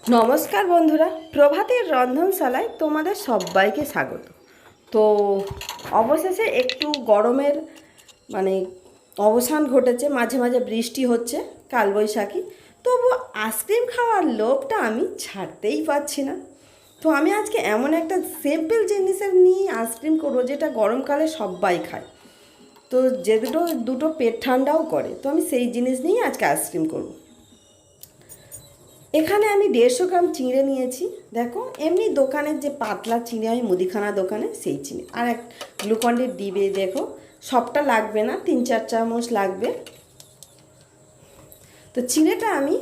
নমস্কার বন্ধুরা, প্রভাতের রন্ধনশালায় তোমাদের সবাইকে স্বাগত। তো অবশেষে একটু গরমের মানে অবসান ঘটেছে, মাঝে মাঝে বৃষ্টি হচ্ছে, কালবৈশাখী। তবু আইসক্রিম খাওয়ার লোভটা আমি ছাড়তেই পারছি না। তো আমি আজকে এমন একটা সিম্পল জিনিসের নিয়ে আইসক্রিম করবো যেটা গরমকালে সবাই খায়, তো যে দুটো পেট ঠান্ডাও করে। তো আমি সেই জিনিস নিয়েই আজকে আইসক্রিম করবো। এখানে আমি 150 গ্রাম চিঁড়ে নিয়েছি। দেখো, এমনি দোকানের যে পাতলা চিঁড়ে হয় মুদিখানা দোকানে, সেই চিঁড়ে। আর এক গ্লুকন্ডির ডিবে, দেখো সবটা লাগবে না, 3-4 চামচ লাগবে। তো চিঁড়েটা আমি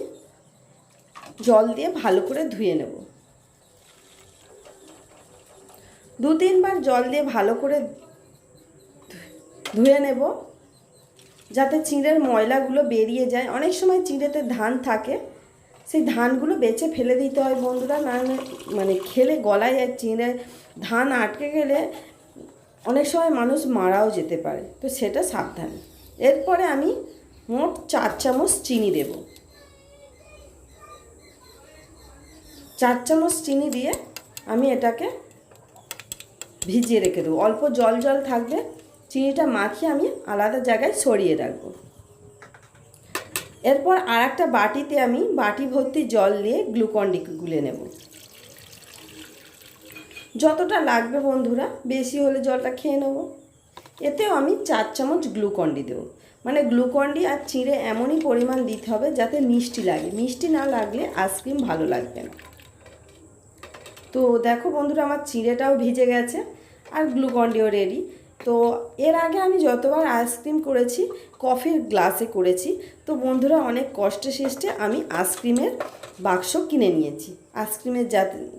জল দিয়ে ভালো করে ধুয়ে নেব। 2-3 বার জল দিয়ে ভালো করে ধুয়ে নেব, যাতে চিঁড়ের ময়লাগুলো বেরিয়ে যায়। অনেক সময় চিঁড়েতে ধান থাকে, সেই ধানগুলো বেছে ফেলে দিতে হয় বন্ধুরা, না মানে খেলে গলায় আর চিঁড়ে ধান আটকে গেলে অনেক সময় মানুষ মারাও যেতে পারে, তো সেটা সাবধান। এরপরে আমি মোট 4 চামচ চিনি দেব। 4 চামচ চিনি দিয়ে আমি এটাকে ভিজিয়ে রেখে দেবো। অল্প জল জল থাকবে, চিনিটা মাখিয়ে আমি আলাদা জায়গায় সরিয়ে রাখবো। এরপর আর একটা বাটিতে আমি বাটি ভর্তি জল দিয়ে গ্লুকন্ডি গুলে নেব। যতটা লাগবে বন্ধুরা, বেশি হলে জলটা খেয়ে নেব। এতেও আমি 4 চামচ গ্লুকন্ডি দেবো। মানে গ্লুকন্ডি আর চিঁড়ে এমনই পরিমাণ দিতে হবে যাতে মিষ্টি লাগে। মিষ্টি না লাগলে আইসক্রিম ভালো লাগবে না। তো দেখো বন্ধুরা, আমার চিঁড়েটাও ভিজে গেছে আর গ্লুকন্ডিও রেডি। তো এর আগে আমি যতবার আইসক্রিম করেছি কফির গ্লাসে করেছি। তো বন্ধুরা, অনেক কষ্টে সৃষ্টে আমি আইসক্রিমের বাক্স কিনে নিয়েছি, আইসক্রিমের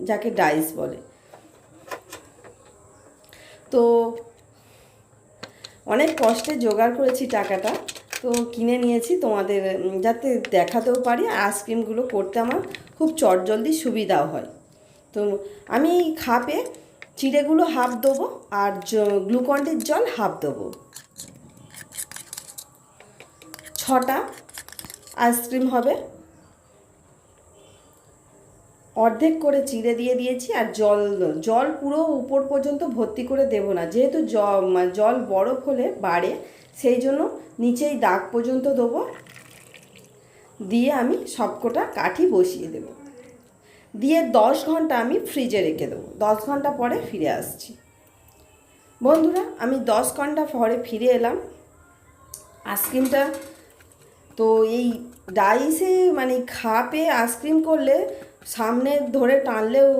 যাকে ডাইস বলে। তো অনেক কষ্টে জোগাড় করেছি টাকাটা, তো কিনে নিয়েছি তোমাদের যাতে দেখাতেও পারি। আর আইসক্রিমগুলো করতে আমার খুব চটজলদি সুবিধাও হয়। তো আমি এই খাপে চিড়েগুলো হাফ দেবো আর গ্লুকন্ডির জল হাফ দেবো। 6টা আইসক্রিম হবে। অর্ধেক করে চিড়ে দিয়ে দিয়েছি, আর জল পুরো উপর পর্যন্ত ভর্তি করে দেব না, যেহেতু জল বরফ হলে বাড়ে, সেই জন্য নিচেই দাগ পর্যন্ত দেবো। দিয়ে আমি সবকটা কাঠি বসিয়ে দেব, দিয়ে 10 ঘন্টা আমি ফ্রিজে রেখে দেবো। 10 ঘন্টা পরে ফিরে আসছি। বন্ধুরা, আমি 10 ঘন্টা পরে ফিরে এলাম। আইসক্রিমটা তো এই ডাইসে মানে খাপে আইসক্রিম করলে সামনে ধরে টানলেও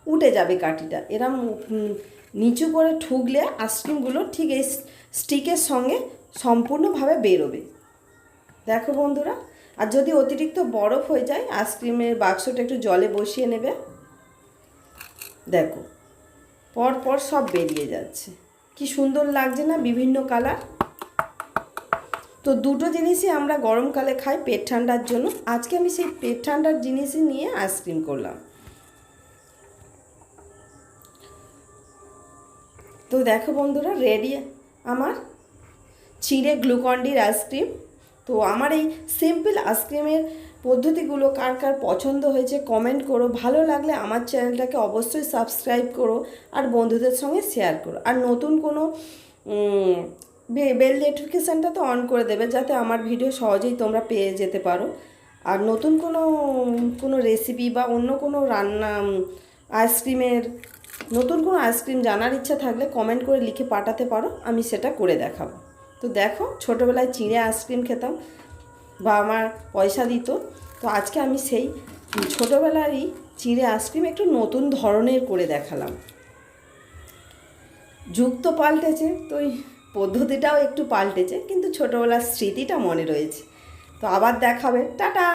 উঠে যাবে কাঠিটা। এরম নিচু করে ঠুকলে আইসক্রিমগুলো ঠিক এই স্টিকের সঙ্গে সম্পূর্ণভাবে বেরোবে। দেখো বন্ধুরা, আর যদি অতিরিক্ত বরফ হয়ে যায়, আইসক্রিমের বাক্সটা একটু জলে বসিয়ে নেবে। দেখো, পর পর সব বেরিয়ে যাচ্ছে। কি সুন্দর লাগছে না, বিভিন্ন কালার। তো দুটো জিনিসই আমরা গরমকালে খাই পেট ঠান্ডার জন্য। আজকে আমি সেই পেট ঠান্ডার জিনিসই নিয়ে আইসক্রিম করলাম। তো দেখো বন্ধুরা, রেডি আমার চিঁড়ে গ্লুকন্ডির আইসক্রিম। তো আমার এই সিম্পল আইসক্রিমের পদ্ধতিগুলো কার কার পছন্দ হয়েছে কমেন্ট করো। ভালো লাগলে আমার চ্যানেলটাকে অবশ্যই সাবস্ক্রাইব করো আর বন্ধুদের সঙ্গে শেয়ার করো। আর নতুন কোনো বেল নোটিফিকেশানটা তো অন করে দেবে, যাতে আমার ভিডিও সহজেই তোমরা পেয়ে যেতে পারো। আর নতুন কোনো রেসিপি বা অন্য কোনো রান্না আইসক্রিমের নতুন কোনো আইসক্রিম জানার ইচ্ছা থাকলে কমেন্ট করে লিখে পাঠাতে পারো, আমি সেটা করে দেখাবো। তো দেখো, ছোটোবেলায় চিঁড়ে আইসক্রিম খেতাম, বা আমার পয়সা দিত। তো আজকে আমি সেই ছোটোবেলারই চিঁড়ে আইসক্রিম একটু নতুন ধরনের করে দেখালাম। যুগ তো পাল্টেছে, তো ওই পদ্ধতিটাও একটু পাল্টেছে, কিন্তু ছোটোবেলার স্মৃতিটা মনে রয়েছে। তো আবার দেখাবে, টাটা।